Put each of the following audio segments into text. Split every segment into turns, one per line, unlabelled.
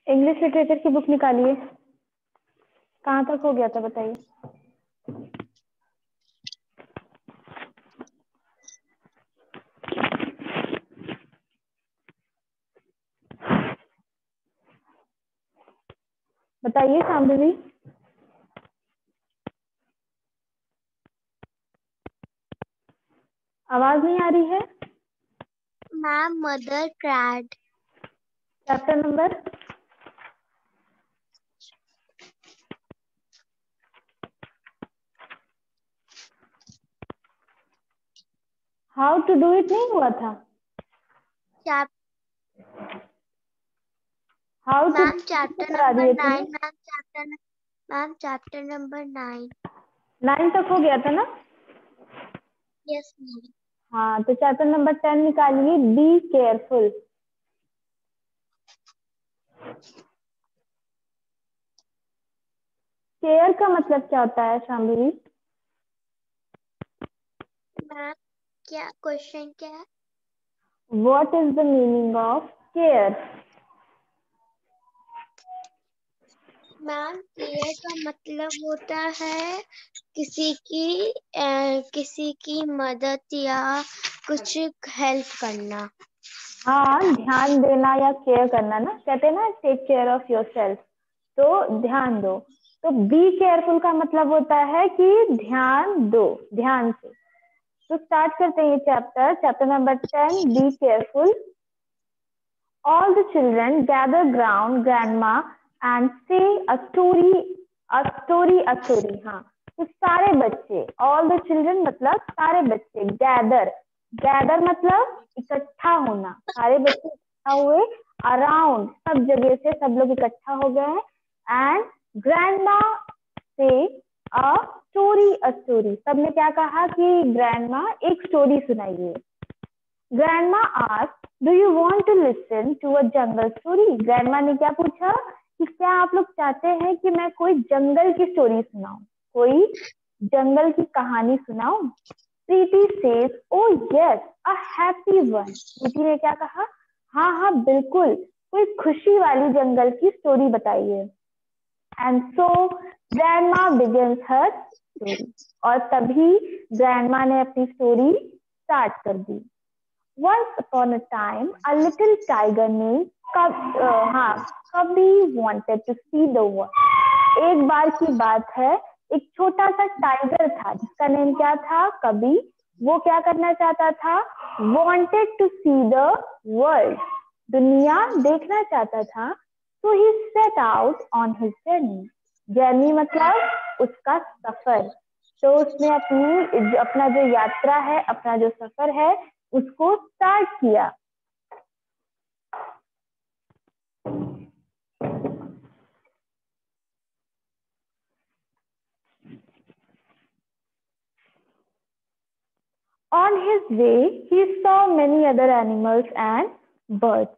English literature की book निकालिए। कहाँ तक हो गया था बताइए। बताइए शांभवी। आवाज नहीं आ रही है।
Ma'am mother cat.
Chapter number. How to do it नहीं हुआ था। हाउ टू
मैम चैप्टर
करा
नंबर
दिए थे ना।
9। Ma'am chapter number 9।
9 तक हो गया था ना।
Yes ma'am.
हाँ तो चैप्टर नंबर 10 निकालिए। Be careful. केयर का मतलब क्या होता है शांभवी।
मैम क्या क्वेश्चन क्या है?
What is the meaning of care.
Ma'am care का मतलब होता है किसी की मदद या कुछ हेल्प करना।
हाँ ध्यान देना या केयर करना ना, कहते हैं ना take care of yourself, तो ध्यान दो। तो बी केयरफुल का मतलब होता है कि ध्यान दो, ध्यान से। तो स्टार्ट करते हैं ये chapter number 10 be careful. All the children gather round grandma and say a story, a story, a story. हाँ तो सारे बच्चे, all the children मतलब सारे बच्चे, gather मतलब इकट्ठा होना, सारे बच्चे इकट्ठा हुए, around सब जगह से सब लोग इकट्ठा हो गए हैं, and grandma say a story. सबने क्या कहा कि grandma एक स्टोरी सुनाइए। Grandma asked, "Do you want to listen to a jungle story?" Grandma ने क्या पूछा कि क्या आप लोग चाहते हैं कि मैं कोई जंगल की स्टोरी सुनाऊं, कोई जंगल की कहानी सुनाऊं। प्रीति says, "Oh yes, a happy one." प्रीति ने क्या कहा, हाँ हाँ बिल्कुल, कोई खुशी वाली जंगल की स्टोरी बताइए। And so grandma begins her story. और तभी grandma ने अपनी स्टोरी स्टार्ट कर दी। Once upon a time, a little tiger named Cubby wanted to see the world. एक बार की बात है, एक छोटा सा टाइगर था जिसका नेम क्या था, कबी। वो क्या करना चाहता था, wanted to see the world, दुनिया देखना चाहता था। So he set out on his journey. Journey मतलब उसका सफर। तो उसने अपना जो यात्रा है, अपना जो सफर है, उसको स्टार्ट किया। On his way, he saw many other animals and birds.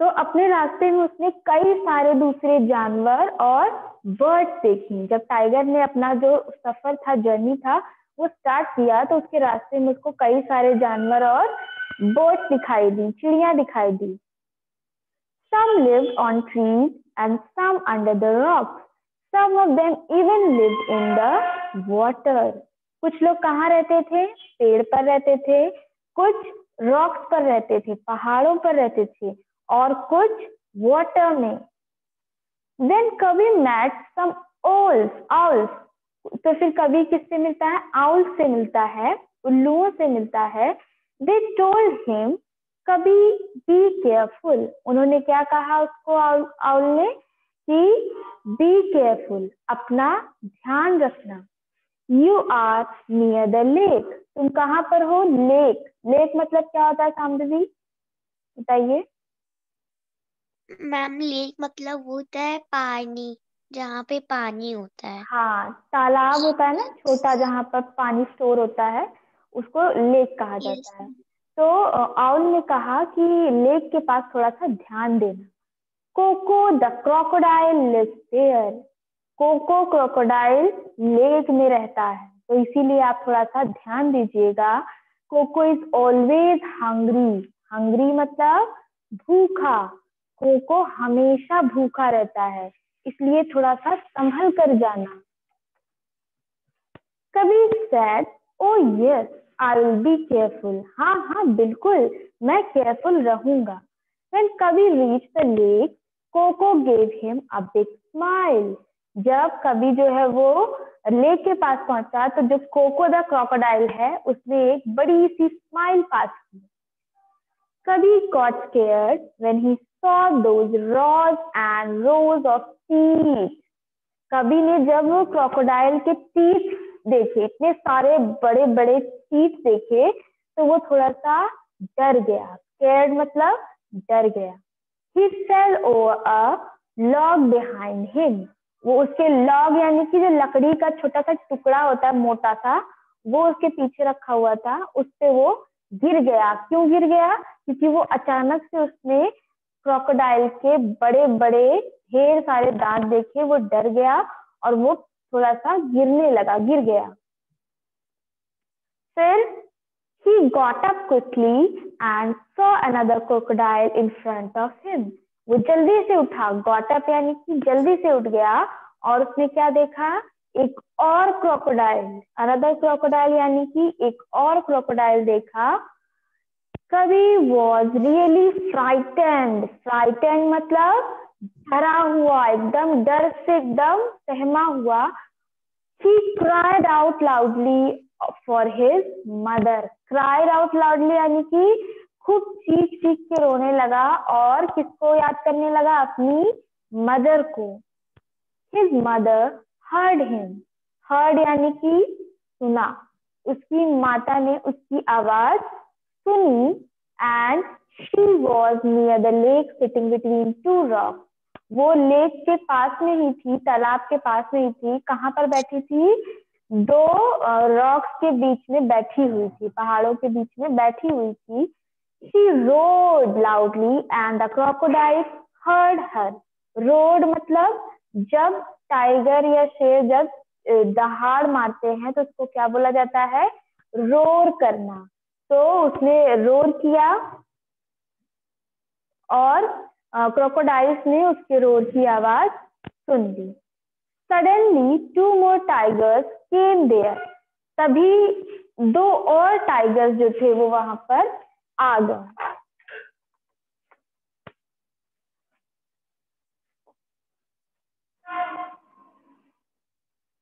तो अपने रास्ते में उसने कई सारे दूसरे जानवर और बर्ड्स देखी। जब टाइगर ने अपना जो सफर था, जर्नी था, वो स्टार्ट किया तो उसके रास्ते में उसको कई सारे जानवर और बर्ड्स दिखाई दी, चिड़िया दिखाई दी। Some lived on trees and some under the rocks. Some of them even lived in the water. कुछ लोग कहाँ रहते थे, पेड़ पर रहते थे, कुछ रॉक्स पर रहते थे, पहाड़ों पर रहते थे, और कुछ वाटर में। Then कवि met some owls. तो फिर कवि किससे मिलता है, owls से मिलता है, उल्लुओं से मिलता है। They told him, कभी बी केयरफुल। उन्होंने क्या कहा उसको, आउल ने, कि बी केयरफुल, अपना ध्यान रखना। You are near the lake, तुम कहाँ पर हो, लेक। लेक मतलब क्या होता है शांभवी, बताइए।
मैम लेक मतलब होता है पानी, जहाँ पे पानी होता है।
हाँ तालाब होता है ना छोटा, जहाँ पर पानी स्टोर होता है, उसको लेक कहा
यस।
जाता है। तो आउल ने कहा कि लेक के पास थोड़ा सा ध्यान देना। Coco the crocodile lives there. Coco crocodile lake में रहता है, तो इसीलिए आप थोड़ा सा ध्यान दीजिएगा। Coco is always hungry. Hungry मतलब भूखा, कोको हमेशा भूखा रहता है, इसलिए थोड़ा सा संभल कर जाना। Kabir said, "Oh yes, I will be careful." हाँ हाँ बिल्कुल, मैं केयरफुल रहूंगा। When Kabir reached the lake, Coco gave him a big smile. जब कबीर जो है वो लेक के पास पहुंचा तो जो कोको द क्रोकोडाइल है उसने एक बड़ी सी स्माइल पास की। Kabir got scared when he saw those rows and rows of teeth. Kabir ने जब वो क्रोकोडाइल के टीथ देखे, इतने सारे बड़े बड़े टीथ देखे, तो वो थोड़ा सा डर गया। स्कैर्ड मतलब डर गया। He fell over a log behind him. वो उसके लॉग यानी कि जो लकड़ी का छोटा सा टुकड़ा होता है मोटा सा, वो उसके पीछे रखा हुआ था, उससे वो गिर गया। क्यों गिर गया? क्योंकि वो अचानक से उसने क्रोकोडाइल के बड़े बड़े ढेर सारे दांत देखे, वो डर गया और वो थोड़ा सा गिरने लगा, गिर गया। फिर he got up quickly and saw another crocodile in front of him. वो जल्दी से उठा, got up यानी कि जल्दी से उठ गया और उसने क्या देखा? एक और क्रोकोडाइल, अनदर क्रोकोडाइल यानी कि एक और क्रोकोडाइल देखा। Kabir was really frightened. Frightened मतलब डरा हुआ, एकदम डर से एकदम सहमा हुआ। He cried out loudly for his mother. Cried out loudly यानी कि खूब चीख चीख के रोने लगा और किसको याद करने लगा? अपनी मदर को। His mother heard him. Heard यानी कि सुना। उसकी माता ने उसकी आवाज सुनी and she was near the lake sitting between two rocks. वो लेक के पास में ही थी, तालाब के पास में ही थी। कहाँ पर बैठी थी? दो रॉक्स के बीच में बैठी हुई थी, पहाड़ों के बीच में बैठी हुई थी। She roared loudly and the crocodile heard her. Roared मतलब जब टाइगर या शेर जब दहाड़ मारते हैं तो उसको क्या बोला जाता है? रोर करना। तो उसने रोर किया और क्रोकोडाइल्स ने उसके रोर की आवाज सुन ली। Suddenly two more tigers came there. तभी दो और टाइगर्स जो थे वो वहां पर आ गए।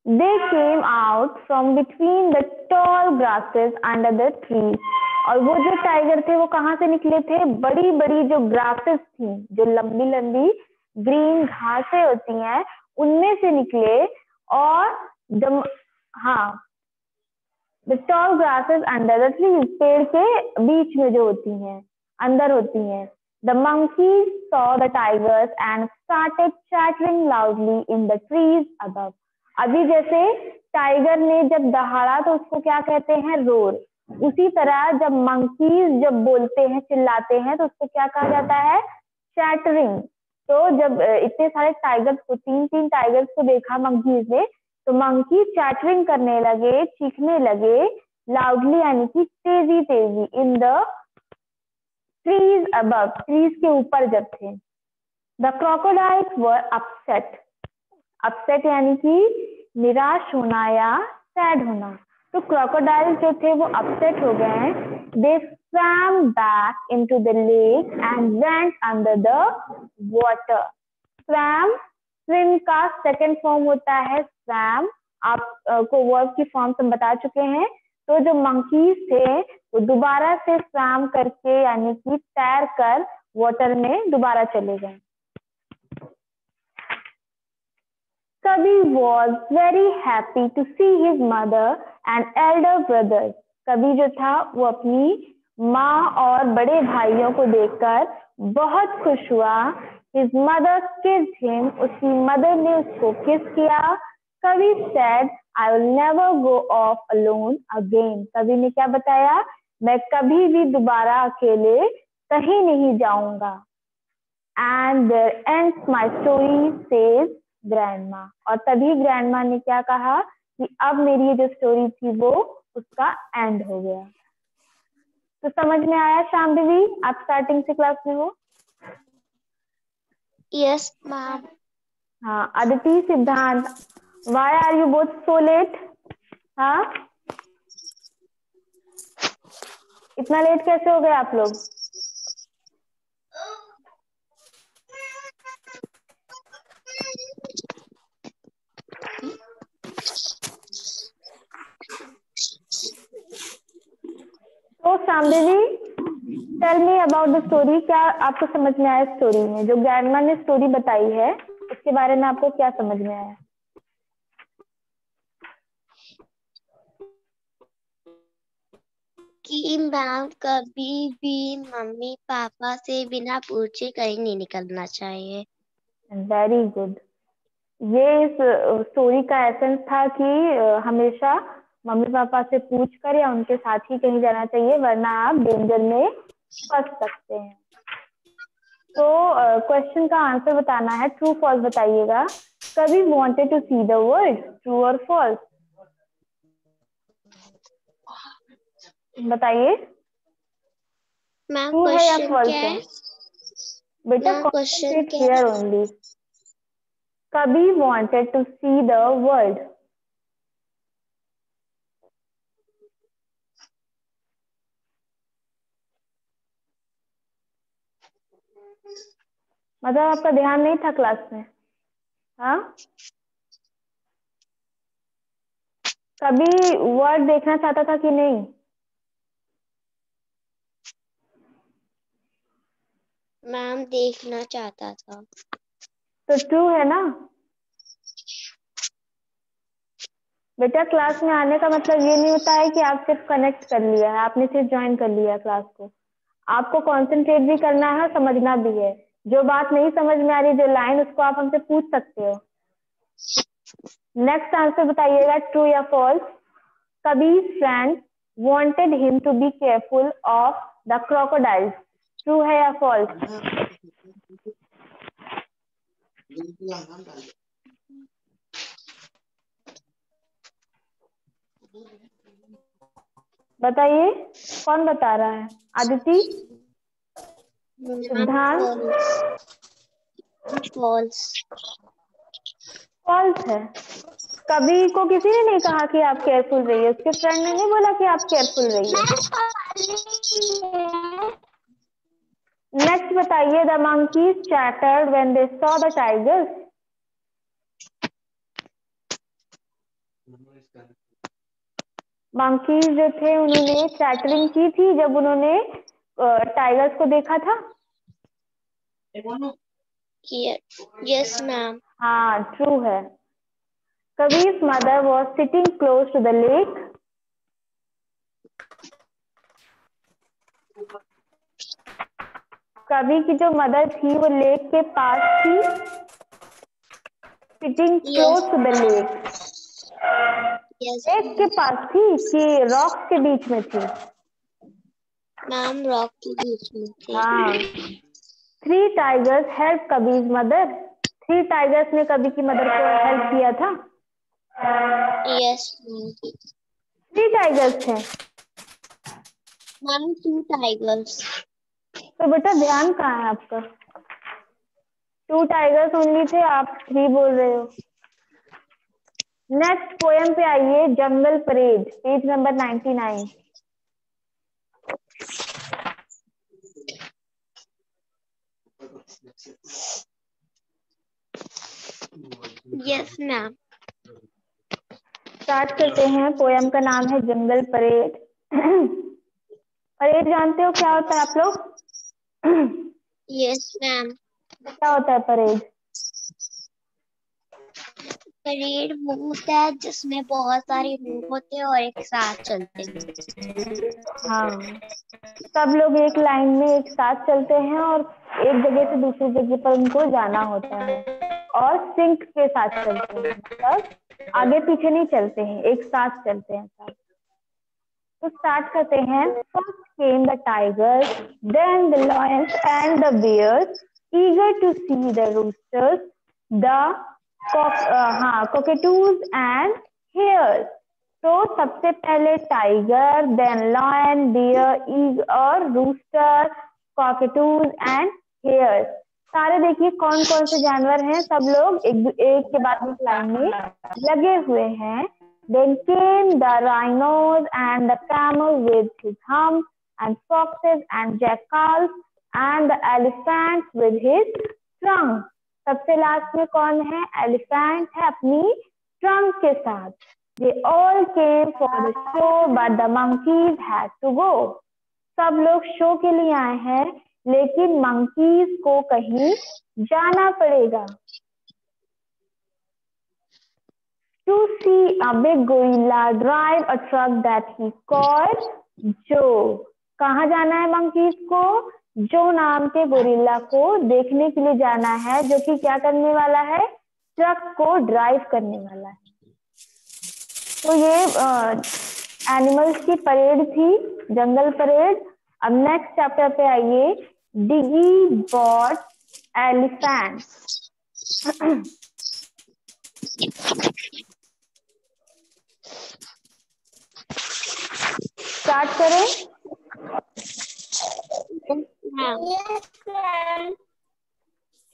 They came out from between the tall grasses under the trees. और वो जो टाइगर थे वो कहाँ से निकले थे? बड़ी बड़ी जो ग्रासेस थी, जो लंबी लंबी ग्रीन घासें होती हैं, उनमें से निकले। और हाँ, the tall grasses under the trees, पेड़ के बीच में जो होती हैं, अंदर होती हैं। The monkeys saw the tigers and started chattering loudly in the trees above. अभी जैसे टाइगर ने जब दहाड़ा तो उसको क्या कहते हैं? रोर। उसी तरह जब मंकीज जब बोलते हैं, चिल्लाते हैं, तो उसको क्या कहा जाता है? चैटरिंग। तो जब इतने सारे टाइगर्स को, तीन तीन टाइगर्स को देखा मंकीज ने, तो मंकी चैटरिंग करने लगे, चीखने लगे लाउडली यानी कि तेजी तेजी। In the trees above, trees के ऊपर जब थे। The crocodiles were upset. Upset यानी कि निराश होना या सैड होना। तो क्रोकोडाइल जो थे वो अपसेट हो गए हैं। दे swam back into the lake and went under the water. swam, swim का सेकेंड फॉर्म होता है swam। आप को वर्ब की फॉर्म हम बता चुके हैं। तो जो मंकीज थे वो दोबारा से swam करके यानी कि तैर कर वाटर में दोबारा चले गए। Kabir was very happy to see his mother and elder brothers. Kabir जो था वो अपनी माँ और बड़े भाइयों को देखकर बहुत खुश हुआ। His mother kissed him. उसकी मदर ने उसको किस किया। Kabir said, "I will never go off alone again." Kabir ने क्या बताया? मैं कभी भी दोबारा अकेले कहीं नहीं जाऊंगा। And there ends my story, says grandma. और तभी ग्रैंडमा ने क्या कहा कि अब मेरी ये जो स्टोरी थी वो उसका एंड हो गया। तो समझ में आया शाम दीदी? आप स्टार्टिंग से क्लास में हो?
Yes, ma'am.
हाँ, अदिति, सिद्धांत, why are you both so late? हाँ, इतना लेट कैसे हो गए आप लोग? तो Samdevi, tell me about the story. क्या आपको समझ में आया स्टोरी में? जो ग्रैंडमा ने स्टोरी बताई है उसके बारे में आपको क्या समझ में आया?
कि मैम कभी भी मम्मी पापा से बिना पूछे कहीं नहीं निकलना चाहिए।
Very good. ये इस स्टोरी का एसेंस था कि हमेशा मम्मी पापा से पूछ कर या उनके साथ ही कहीं जाना चाहिए, वरना आप डेंजर में फंस सकते हैं। तो क्वेश्चन का आंसर बताना है, ट्रू फॉल्स बताइएगा। कभी wanted to see the world, true और फॉल्स? बताइए,
मैम
ट्रू है या
क्वेश्चन क्या
फॉल्स है?
है?
बेटा
मैम क्वेश्चन
कॉन्सेंट्रेट
क्या
हियर
है?
ओनली। कभी wanted to see the world, मतलब आपका ध्यान नहीं था क्लास में? हाँ, कभी वर्ल्ड देखना चाहता था कि नहीं?
मैम देखना चाहता था।
तो ट्रू है ना? बेटा क्लास में आने का मतलब ये नहीं होता है कि आप सिर्फ कनेक्ट कर लिया है, आपने सिर्फ ज्वाइन कर लिया क्लास को। आपको कंसंट्रेट भी करना है, समझना भी है। जो बात नहीं समझ में आ रही, जो लाइन, उसको आप हमसे पूछ सकते हो। नेक्स्ट आंसर बताइएगा, ट्रू या false. Kabir friend wanted him to be careful of the crocodiles, true है या फॉल्स? बताइए, कौन बता रहा है? आदिति, सिद्धांत?
फॉल्स।
फॉल्स है। कभी को किसी ने नहीं कहा कि आप केयरफुल रहिए, उसके फ्रेंड ने नहीं बोला कि आप केयरफुल रहिए। नेक्स्ट बताइए, the monkeys chattered when they saw the tigers, monkeys जो थे उन्होंने चैटरिंग की थी जब उन्होंने टाइगर्स को देखा था।
Yes ma'am.
हाँ, ट्रू है। Kabir's mother was sitting close to the lake, Kabir की जो मदर थी वो लेक के पास थी, sitting close to the lake. Lake के पास थी कि रॉक्स के बीच में थी?
मैम रॉक के बीच में थे।
हाँ। 3 tigers help Kabir mother, 3 tigers ने कबीर की मदर को हेल्प किया था।
यस
3 टाइगर्स थे
मैम, 2 टाइगर्स।
तो बेटा ध्यान कहाँ है आपका? 2 टाइगर्स ओनली थे, आप 3 बोल रहे हो। नेक्स्ट पोएम पे आइए, jungle parade, page number 99।
Yes ma'am.
Start करते हैं। पोएम का नाम है जंगल परेड। परेड जानते हो क्या होता है आप लोग?
Yes ma'am.
क्या होता है परेड?
परेड वो होता है जिसमें बहुत सारे लोग होते हैं और एक साथ चलते हैं।
हाँ, सब लोग एक लाइन में एक साथ चलते हैं और एक जगह से दूसरी जगह पर उनको जाना होता है, और सिंक के साथ चलते हैं, मतलब आगे पीछे नहीं चलते हैं, एक साथ चलते हैं सब। तो स्टार्ट करते हैं। First came the tiger, then the lions and the bears, eager to see the roosters, the cockatoos and hares। तो सबसे पहले टाइगर, देन लायन, बियर और रूस्टर, कॉकटूज एंड हेयर्स। सारे देखिए कौन कौन से जानवर हैं, सब लोग एक के बाद एक लाइन में लगे हुए हैं. Then came the rhinos and the camel with his hump, and foxes and jackals and the elephants with his trunk. सबसे लास्ट में कौन है? एलिफेंट है अपनी ट्रंक के साथ. They all came for the show, but the monkeys had to go. सब लोग शो के लिए आए हैं, लेकिन मंकीज को कहीं जाना पड़ेगा. To see a big gorilla drive a truck that he called Joe. कहाँ जाना है मंकीज को? जो नाम के गोरिल्ला को देखने के लिए जाना है, जो कि क्या करने वाला है? ट्रक को ड्राइव करने वाला है. तो ये एनिमल्स की परेड थी, जंगल परेड. अब नेक्स्ट चैप्टर पे आइए. Diggy Bot elephant. स्टार्ट करें.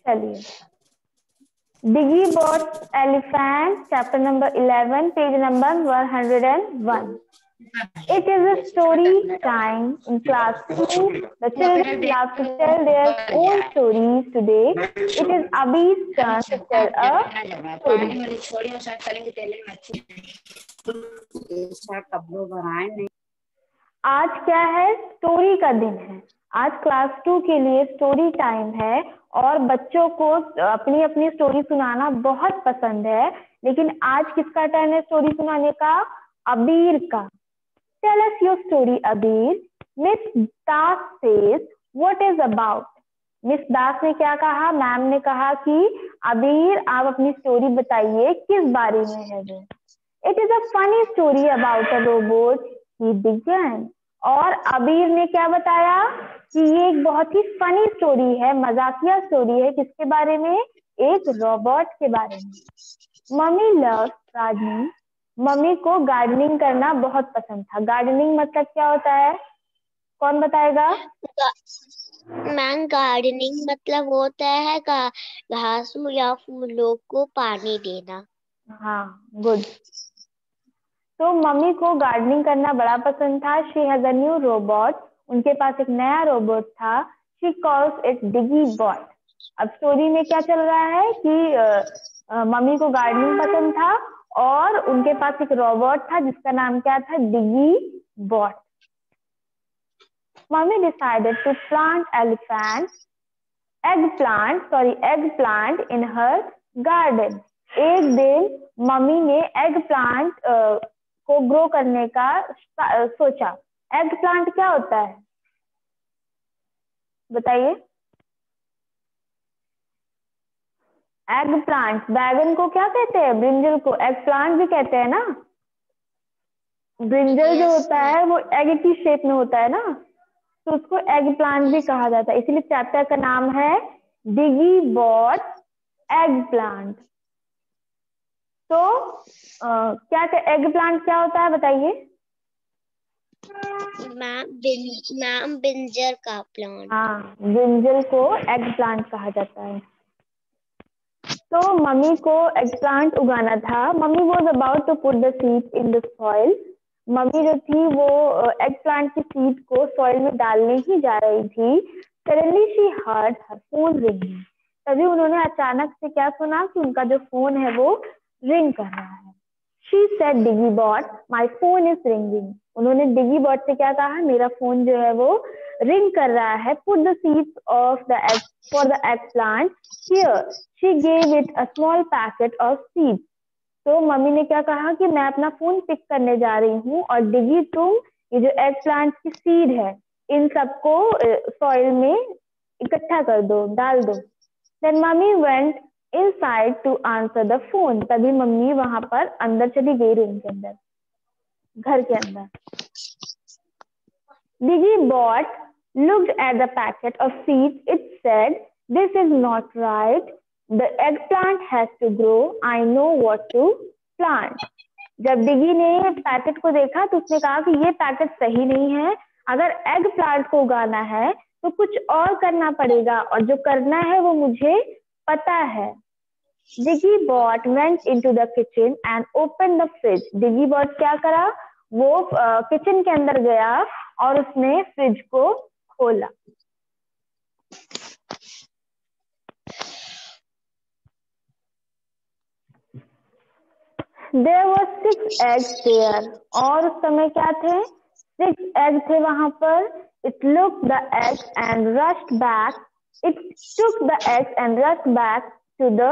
चलिए. Diggy Bot elephant, chapter number 11, page number 101. It is a story time in class 2. The children love to tell their own stories. Today, it is Abhi's turn to tell a story. आज क्या है? Story का दिन है. आज class 2 के लिए story time है और बच्चों को अपनी अपनी स्टोरी सुनाना बहुत पसंद है. लेकिन आज किसका टर्न है स्टोरी सुनाने का? अबीर का. Tell us your story, Abir. Miss Das says, what is about? Miss Das ने क्या कहा? मैम ने कहा कि अबीर आप अपनी स्टोरी बताइए, किस बारे में है वो? It is a funny story about a robot. He began. और अबीर ने क्या बताया कि ये एक बहुत ही फनी स्टोरी है, मजाकिया स्टोरी है. किसके बारे में? एक रोबोट के बारे में. Mummy loves gardening. मम्मी को गार्डनिंग करना बहुत पसंद था. गार्डनिंग मतलब क्या होता है? कौन बताएगा?
मैम गार्डनिंग मतलब होता है घासों या फूलों को पानी देना.
हाँ, गुड. तो मम्मी को गार्डनिंग करना बड़ा पसंद था. She has a new robot. उनके पास एक नया रोबोट था. She calls it Diggy Bot. अब स्टोरी में क्या चल रहा है कि मम्मी को गार्डनिंग पसंद था और उनके पास एक रोबोट था जिसका नाम क्या था? Diggy Bot. Mummy decided to plant eggplant in her garden. एक दिन मम्मी ने एग प्लांट को ग्रो करने का सोचा. एग प्लांट क्या होता है बताइए? Egg plant. बैगन को क्या कहते हैं? ब्रिंजल को एग प्लांट भी कहते हैं ना. ब्रिंजल जो होता है वो एग की शेप में होता है ना, तो उसको एग प्लांट भी कहा जाता है. इसलिए चैप्टर का नाम है डिगी बॉट एग प्लांट. तो क्या एग प्लांट क्या होता है बताइए?
मैम ब्रिंजल का प्लांट.
हाँ, ब्रिंजल को एग प्लांट कहा जाता है. तो मम्मी को एग प्लांट उगाना था. Mummy was about to put the seed in the soil. Mummy जो थी वो एग प्लांट की सीड को सॉइल में डालने ही जा रही थी. Suddenly she heard her phone ringing. तभी उन्होंने अचानक से क्या सुना कि उनका जो फोन है वो रिंग कर रहा है. She said Diggy Bot my phone is ringing. उन्होंने डिगी बॉट से क्या कहा? मेरा फोन जो है वो रिंग कर रहा है. Put the seeds of the egg for the egg plant here. She gave it a small packet of seeds. तो मम्मी ने क्या कहा कि मैं अपना फोन पिक करने जा रही हूँ और डिगी तुम ये जो एग प्लांट की सीड है इन सबको सॉइल में इकट्ठा कर दो, डाल दो. Then mummy went inside to answer the phone. तभी मम्मी वहां पर अंदर चली गई, रूम के अंदर, घर के अंदर. डिगी bot looked at the packet of seeds. It said, "This is not right. The eggplant has to grow. I know what to plant." जब डिगी ने पैकेट को देखा तो उसने कहा कि ये पैकेट सही नहीं है. अगर एग प्लांट को उगाना है तो कुछ और करना पड़ेगा, और जो करना है वो मुझे पता है। Diggy Bot went into the kitchen and open the fridge. Diggy Bot क्या करा, वो किचन के अंदर गया और उसने फ्रिज को खोला। There were 6 eggs there, और उस समय क्या थे, 6 eggs थे वहां पर। It looked the eggs and rushed back. It took the eggs and rushed back to the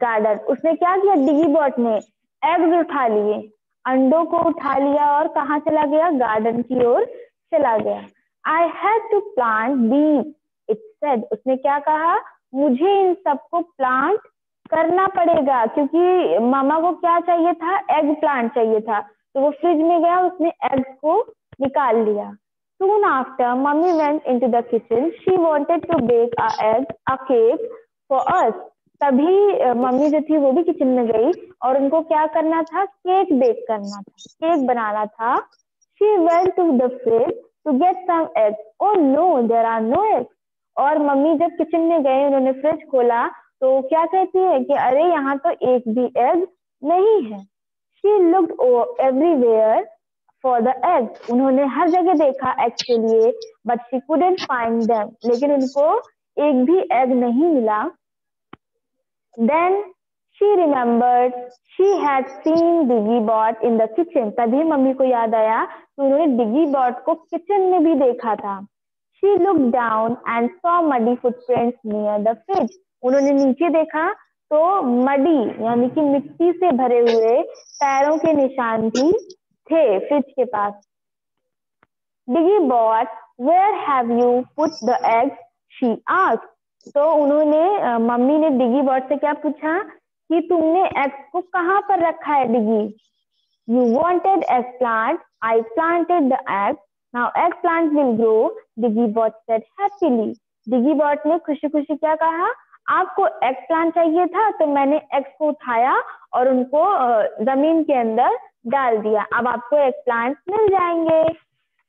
garden. उसने क्या किया, डिगी बॉट ने एग्स उठा लिए, अंडों को उठा लिया और कहाँ चला गया, गार्डन की ओर चला गया। I had to plant these, it said. उसने क्या कहा, मुझे इन सबको प्लांट करना पड़ेगा, क्योंकि मामा को क्या चाहिए था, एग प्लांट चाहिए था। तो वो फ्रिज में गया, उसने एग्स को निकाल लिया। Soon after, Mummy went into the kitchen. She wanted to bake a cake for us. तभी मम्मी जो थी वो भी किचन में गई और उनको क्या करना था, केक बेक करना था, केक बनाना था। She went to the fridge to get some eggs. Oh no, there are no eggs. और मम्मी जब किचन में गए, उन्होंने फ्रिज खोला तो क्या कहती है कि अरे यहाँ तो एक भी एग नहीं है। She looked everywhere for the eggs. उन्होंने हर जगह देखा एग के लिए, but she couldn't find them. लेकिन उनको एक भी एग नहीं मिला। Then she remembered she had seen Diggy Bot in the kitchen. तभी मम्मी को याद आया कि उन्होंने डिगी बॉट को किचन में भी देखा था। She looked down and saw muddy footprints near the fridge. उन्होंने नीचे देखा तो मडी यानी कि मिट्टी से भरे हुए पैरों के निशान भी थे फ्रिज के पास। Diggy Bot, where have you put the eggs? She asked. तो उन्होंने मम्मी ने डिगी बॉट से क्या पूछा कि तुमने एग्स को कहाँ पर रखा है डिगी। You wanted eggplant. I planted the egg. Now eggplant will grow. Diggy Bot said happily. Degree bot ने खुशी खुशी क्या कहा, आपको एग प्लांट चाहिए था तो मैंने एग्स को उठाया और उनको जमीन के अंदर डाल दिया, अब आपको एग प्लांट मिल जाएंगे।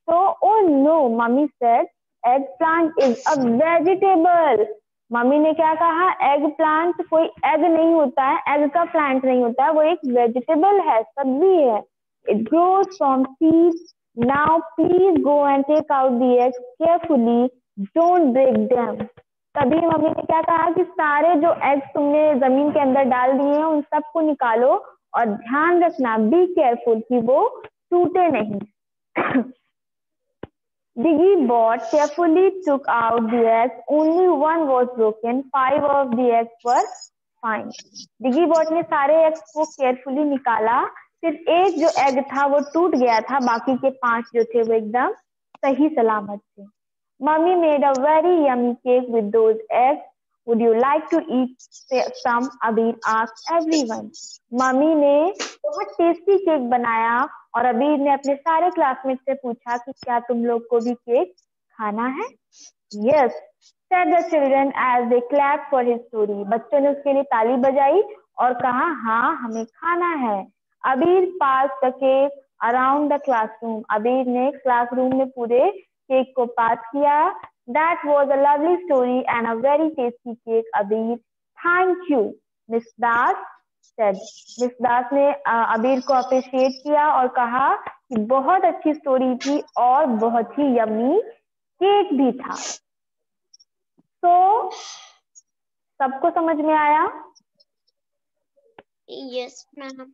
तो oh no, mummy said eggplant is a vegetable. Mummy ने क्या कहा, एग प्लांट कोई एग नहीं होता है, एग का प्लांट नहीं होता है, वो एक वेजिटेबल है, सब्जी है। It grows from seeds. Now please go and take out the eggs carefully. Don't break them. तभी मम्मी ने क्या कहा कि सारे जो एग्स तुमने जमीन के अंदर डाल दिए हैं उन सबको निकालो और ध्यान रखना, बी केयरफुल कि वो टूटे नहीं। Diggy Bot carefully took out the eggs. Only one was broken. 5 of the eggs were fine. Diggy Bot ने सारे एग्स को केयरफुली निकाला, सिर्फ एक जो एग था वो टूट गया था, बाकी के 5 जो थे वो एकदम सही सलामत थे। Mummy made a very yummy cake with those eggs. Would you like to eat some? अबीर asked everyone. मम्मी ने बहुत टेस्टी केक बनाया और अबीर ने अपने सारे क्लासमेट से पूछा कि क्या तुम लोग को भी केक खाना है? Yes, said the children as they clapped for his story. बच्चों ने उसके लिए ताली बजाई और कहा हाँ हमें खाना है। अबीर passed the cake around the classroom. अबीर ने क्लासरूम में पूरे केक को पास किया। That was a lovely story and a very tasty cake, अबीर. Thank you, Miss Das said. Miss Das ने अबीर को अप्रिशिएट किया और कहा कि बहुत अच्छी स्टोरी थी और बहुत ही यम्मी केक भी था। तो सबको समझ में आया?
Yes ma'am.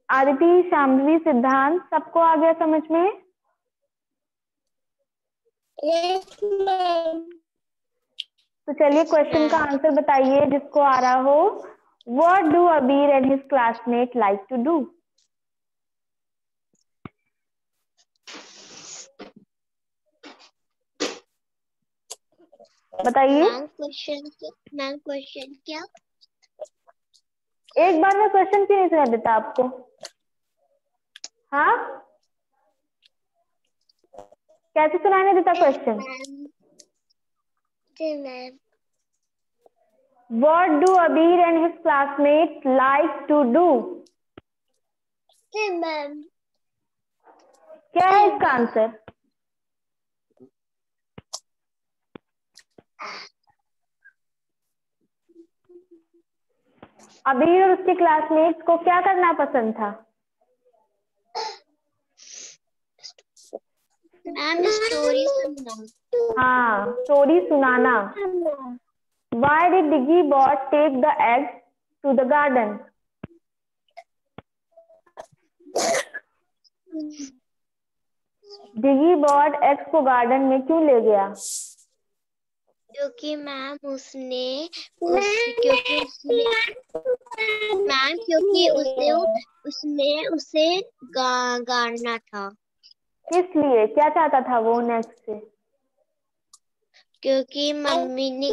आदिति, शाम्भवी, सिद्धांत, सबको आ गया समझ में?
Yes ma'am.
तो चलिए क्वेश्चन का आंसर बताइए जिसको आ रहा हो। What do Abir and his classmate like to do? बताइए।
मैम क्वेश्चन क्या?
एक बार में क्वेश्चन क्यों नहीं सुना देता आपको? हाँ, कैसे सुनाने देता question? What do Abir and his classmates like to do?
Ma'am
क्या है इसका आंसर? अबीर और उसके क्लासमेट्स को क्या करना पसंद था?
मैम स्टोरी सुनना।
हाँ, स्टोरी सुनाना। Why did Diggy Bot take the eggs to the garden? Diggy Bot eggs को गार्डन में क्यों ले गया?
क्योंकि मैम उसने उसे गाड़ना था।
किस लिए? क्या चाहता था वो उन eggs से?
क्योंकि मम्मी ने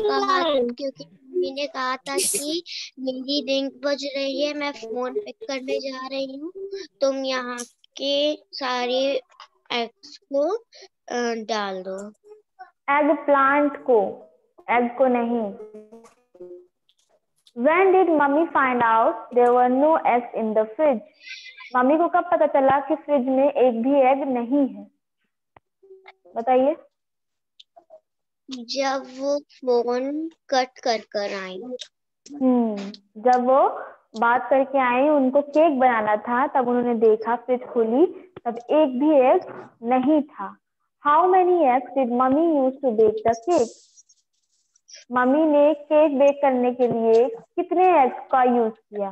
कहा था कि मेरी रिंग बज रही है, मैं फोन पिक करने जा रही हूँ, तुम यहाँ के सारे एग्स को डाल दो।
एग प्लांट को, एग को नहीं। When did mummy find out there were no eggs in the fridge? Mummy को कब पता चला कि फ्रिज में एक भी एग नहीं है? बताइए।
जब वो फोन कट कर आई।
जब वो बात करके आई, उनको केक बनाना था, तब उन्होंने देखा, फ्रिज खोली, तब एक भी एग नहीं था। How many eggs did mummy use to bake the cake? Mummy ने केक बेक करने के लिए कितने एग्स का यूज किया?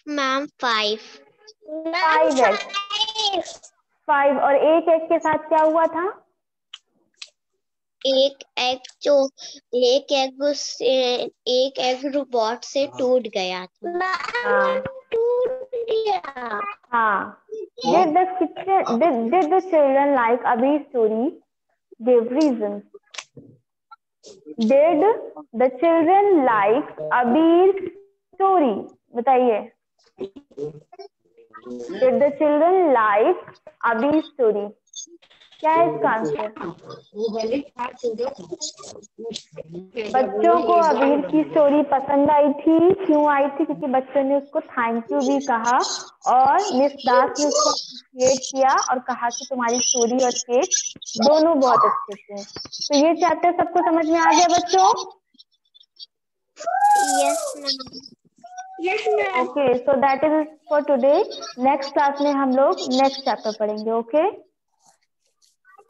Ma'am 5
eggs. 5। और एक एग के साथ क्या हुआ था?
एक एग रोबोट से टूट गया था।
हाँ। Did the children like Abhi's story? Give reasons. Did the children like Abhi's story? बताइए। Did the children like Abhi's story? क्या है इसका आंसर? बच्चों को अबीर की स्टोरी पसंद आई थी। क्यों आई थी? क्योंकि बच्चों ने उसको थैंक यू भी कहा और मिस दास ने उसको अप्रिशिएट किया और कहा कि तुम्हारी स्टोरी और केक दोनों बहुत अच्छे थे। तो ये चैप्टर सबको समझ में आ गया बच्चों?
Yes ma'am.
Okay, so that is for today. Next class में हम लोग नेक्स्ट चैप्टर पढ़ेंगे। Okay,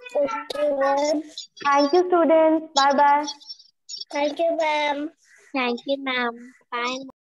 thank you students, bye bye.
Thank you ma'am. Bye.